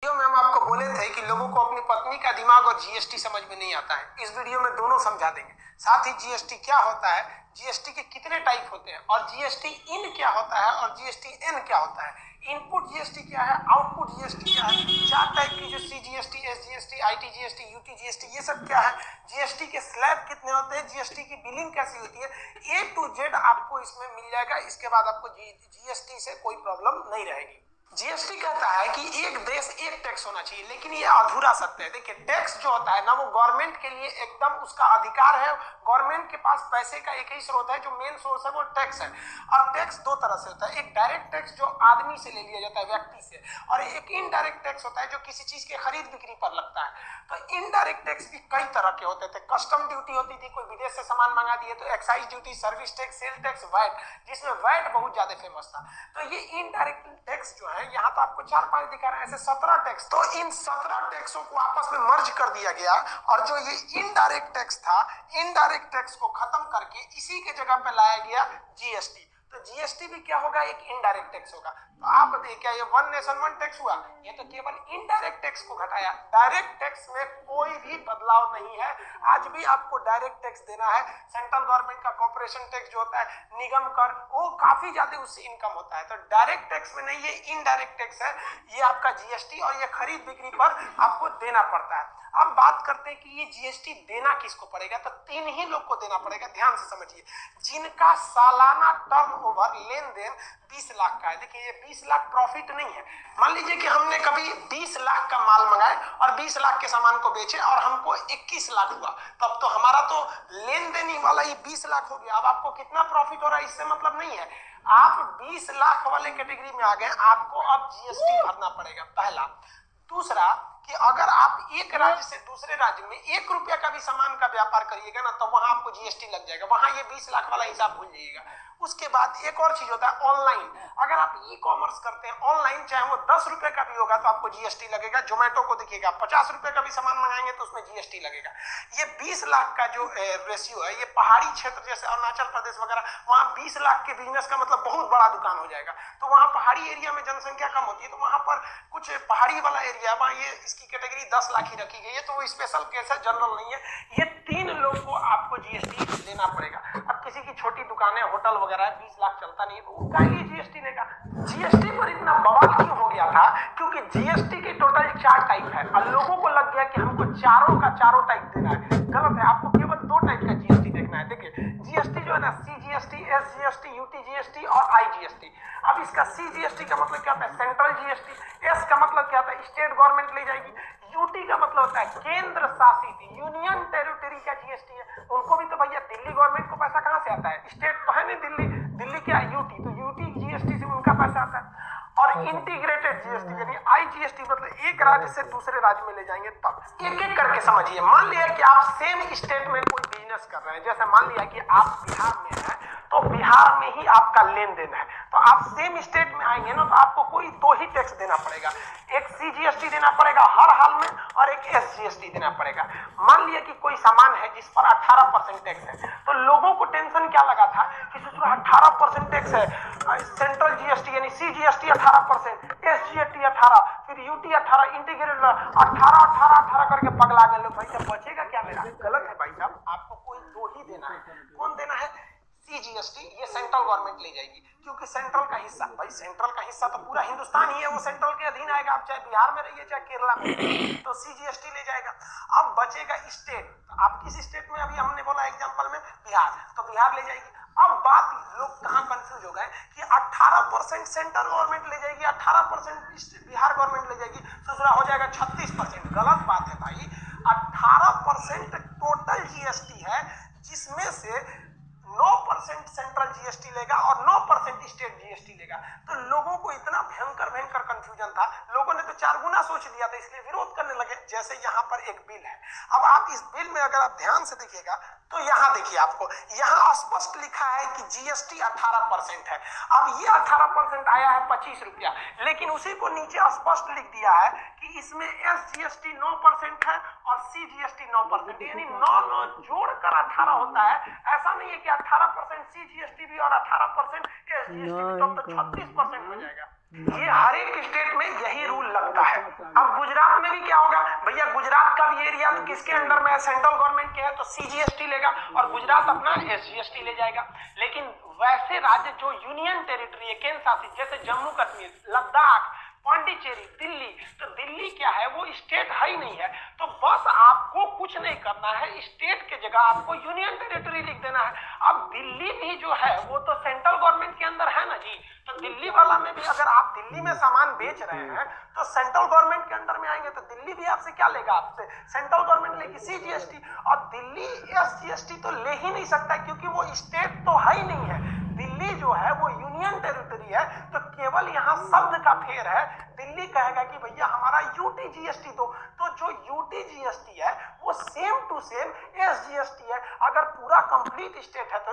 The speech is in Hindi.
वीडियो में हम आपको बोले थे कि लोगों को अपनी पत्नी का दिमाग और जीएसटी समझ में नहीं आता है। इस वीडियो में दोनों समझा देंगे। साथ ही जीएसटी क्या होता है, जीएसटी के कितने टाइप होते हैं और जीएसटी इन क्या होता है और जीएसटी एन क्या होता है, इनपुट जीएसटी क्या है, आउटपुट जीएसटी क्या है, चार टाइप की जो CGST, SGST, IT GST, UT GST, ये सब क्या है, जीएसटी के स्लैब कितने होते हैं, जीएसटी की बिलिंग कैसी होती है, ए टू जेड आपको इसमें मिल जाएगा। इसके बाद आपको जीएसटी से कोई प्रॉब्लम नहीं रहेगी। जीएसटी कहता है कि एक देश एक टैक्स होना चाहिए, लेकिन ये अधूरा सत्य है। देखिए, टैक्स जो होता है ना, वो गवर्नमेंट के लिए एकदम उसका अधिकार है। गवर्नमेंट के पास पैसे का एक ही स्रोत है, जो मेन सोर्स है वो टैक्स है। और टैक्स दो तरह से होता है, एक डायरेक्ट टैक्स जो आदमी से ले लिया जाता है, व्यक्ति से, और एक इनडायरेक्ट टैक्स होता है जो किसी चीज के खरीद बिक्री पर लगता है। तो इनडायरेक्ट टैक्स भी कई तरह के होते थे। कस्टम ड्यूटी होती थी, कोई विदेश से सामान मंगा दिए तो excise duty, service tax, sale tax, VAT, जिसमें वैट बहुत ज्यादा फेमस था। तो ये इनडायरेक्ट टैक्स जो है, यहाँ तो आपको 4-5 दिखा रहे हैं, ऐसे 17 टैक्स। तो इन 17 टैक्सों को आपस में मर्ज कर दिया गया, और जो ये इनडायरेक्ट टैक्स था, इनडायरेक्ट टैक्स को खत्म करके इसी के जगह पे लाया गया जीएसटी। तो जीएसटी भी क्या होगा, एक इनडायरेक्ट टैक्स होगा। तो आप बताइए, क्या ये वन नेशन वन टैक्स हुआ? ये तो केवल इनडायरेक्ट टैक्स को घटाया। डायरेक्ट टैक्स में कोई भी बदलाव नहीं है। आज भी आपको डायरेक्ट टैक्स देना है। सेंट्रल गवर्नमेंट का कॉर्पोरेशन टैक्स जो होता है, निगम कर, वो काफी ज्यादा उससे इनकम होता है। तो डायरेक्ट टैक्स में नहीं, ये इनडायरेक्ट टैक्स है, ये आपका जीएसटी, और ये खरीद बिक्री पर आपको देना पड़ता है। अब बात करते हैं कि ये जीएसटी देना किसको पड़ेगा। तो 3 ही लोग को देना पड़ेगा। ध्यान से समझिए, जिनका सालाना टर्नओवर, लेन देन 20 लाख का है। देखिए, ये 20 लाख प्रॉफिट नहीं है। मान लीजिए कि हमने कभी 20 लाख का माल मंगाए और 20 लाख के सामान को बेचे और हमको 21 लाख हुआ, तब तो हमारा तो लेन देन ही वाला ही 20 लाख हो गया। अब आपको कितना प्रॉफिट हो रहा है इससे मतलब नहीं है। आप 20 लाख वाले कैटेगरी में आ गए, आपको अब जीएसटी भरना पड़ेगा, पहला। दूसरा, कि अगर आप एक राज्य से दूसरे राज्य में 1 रुपया का भी सामान का व्यापार करिएगा ना, तो वहां आपको जीएसटी लग जाएगा। वहां ये 20 लाख वाला हिसाब भूल जाइएगा। उसके बाद एक और चीज होता है, ऑनलाइन। अगर आप ई कॉमर्स करते हैं ऑनलाइन, चाहे वो 10 रुपए का भी होगा तो आपको जीएसटी लगेगा। जोमेटो को देखिएगा, 50 रुपए का भी सामान मंगाएंगे तो उसमें जीएसटी लगेगा। ये 20 लाख का जो रेशियो है, ये पहाड़ी क्षेत्र जैसे अरुणाचल प्रदेश वगैरह, वहां 20 लाख के बिजनेस का मतलब बहुत बड़ा दुकान हो जाएगा। तो वहां पहाड़ी एरिया में जनसंख्या कम होती है, तो वहां पर कुछ पहाड़ी वाला एरिया, वहां ये इसकी कैटेगरी 10 लाख ही रखी गई है। तो वो स्पेशल केस है, जनरल नहीं है। ये 3 लोग को आपको जीएसटी देना पड़ेगा। अब किसी की छोटी दुकान है, होटल वगैरह है, 20 लाख चलता नहीं है, तो उसका ही जीएसटी लेगा। जीएसटी पर इतना बवाल क्यों हो गया था? क्योंकि जीएसटी के टोटल 4 टाइप है, और लोगों को लग गया कि हमको चारों का चारों टाइप देना है। गलत है, आपको केवल 2 टाइप का जीएसटी देखना है। देखिए, जीएसटी जो है ना, सीजीएसटी, एसजीएसटी, यूटी जीएसटी और आईजीएसटी। अब इसका सीजीएसटी का मतलब क्या होता है, सेंट्रल जीएसटी। एस का मतलब क्या होता है, स्टेट गवर्नमेंट ले जाएगी। यूटी का मतलब होता है केंद्र शासित, यूनियन टेरिटरी का जीएसटी है। उनको भी तो भैया दिल्ली गवर्नमेंट को पैसा कहां से आता है? स्टेट तो है नहीं दिल्ली, दिल्ली क्या है? यूटी। तो यूटी जीएसटी से उनका पैसा आता है। और इंटीग्रेटेड जीएसटी यानी आईजीएसटी, मतलब एक राज्य से दूसरे राज्य में ले जाएंगे तब। एक एक करके समझिए। मान लिया कि आप सेम स्टेट में कोई बिजनेस कर रहे हैं, जैसे मान लिया कि आप बिहार में हैं, तो बिहार में ही आपका लेन देन है, तो आप सेम स्टेट में आएंगे ना, तो आपको कोई 2 ही टैक्स देना पड़ेगा। एक सीजीएसटी देना पड़ेगा हर हाल में, और एक एसजीएसटी देना पड़ेगा। मान लिया कि कोई सामान है जिस पर 18% टैक्स है, तो लोगों को टेंशन क्या लगा था कि सोचो 18% टैक्स है, सेंट्रल जीएसटी यानी सीजीएसटी 18%, एसजीएसटी 18, फिर यूटी 18, इंटीग्रेटेड 18 करके पगला गए लोग। भाई साहब, बचेगा क्या मेरा? गलत है भाई साहब, आपको कोई 2 ही देना है। कौन देना है? सीजीएसटी। ये सेंट्रल गवर्नमेंट ले जाएगी, क्योंकि सेंट्रल का हिस्सा, भाई सेंट्रल का हिस्सा तो पूरा हिंदुस्तान ही है, वो सेंट्रल के अधीन आएगा। आप चाहे बिहार में रहिए चाहे केरला में, तो सीजीएसटी ले जाएगा। अब बचेगा स्टेट। तो आप किस स्टेट में? अभी हमने बोला एग्जांपल में बिहार, तो बिहार ले जाएगी। अब बात, लोग कहां कंफ्यूज हो गए कि 18% सेंट्रल गवर्नमेंट ले जाएगी, 18% बिहार गवर्नमेंट ले जाएगी, दूसरा हो जाएगा 36%। गलत बात है भाई। 18% टोटल जीएसटी है, जिसमें से 9% सेंट्रल जीएसटी लेगा और 9% स्टेट जीएसटी लेगा। तो लोगों को इतना भयंकर कंफ्यूजन था, लोगों ने तो 4 गुना सोच लिया था, इसलिए विरोध करने लगे। जैसे यहाँ पर एक बिल है, अब आप इस बिल में अगर आप ध्यान से देखिएगा, तो यहाँ देखिए, आपको यहाँ स्पष्ट लिखा है कि जीएसटी 18% है। अब ये 18% आया है 25 रुपया, लेकिन उसी को नीचे स्पष्ट लिख दिया है कि इसमें एसजीएसटी 9% है और सीजीएसटी 9%, यानी 9 जोड़कर 18 होता है। ऐसा नहीं है कि 18% सीजीएसटी भी और 18% एसजीएसटी भी, तब तो 36% हो जाएगा। ये हर एक स्टेट में यही रूल लगता है। अब गुजरात में भी क्या होगा भैया, गुजरात का भी एरिया तो किसके अंडर में है, सेंट्रल गवर्नमेंट के है, तो सीजीएसटी लेगा और गुजरात अपना एसजीएसटी ले जाएगा। लेकिन वैसे राज्य जो यूनियन टेरिटरी है, केंद्र शासित, जैसे जम्मू कश्मीर, लद्दाख, पांडिचेरी, दिल्ली, तो दिल्ली क्या है, वो स्टेट है ही नहीं है। तो बस आपको कुछ नहीं करना है, स्टेट के जगह आपको यूनियन टेरिटरी लिख देना है। अब दिल्ली भी जो है वो तो सेंट्रल गवर्नमेंट के अंदर है ना जी, तो दिल्ली वाला में भी अगर आप दिल्ली में सामान बेच रहे हैं तो सेंट्रल गवर्नमेंट के अंडर में आएंगे, तो दिल्ली भी आपसे क्या लेगा, आपसे सेंट्रल गवर्नमेंट लेगी सीजीएसटी। और दिल्ली एसजीएसटी तो ले ही नहीं सकता क्योंकि वो स्टेट तो है ही नहीं है। दिल्ली जो है वो यूनियन टेरिटरी है, तो केवल यहाँ शब्द का फेर है। दिल्ली कहेगा कि भैया हमारा यूटी जीएसटी दो, तो जो यूटी जीएसटी है वो सेम टू सेम एसजीएसटी है। अगर पूरा कंप्लीट स्टेट है तो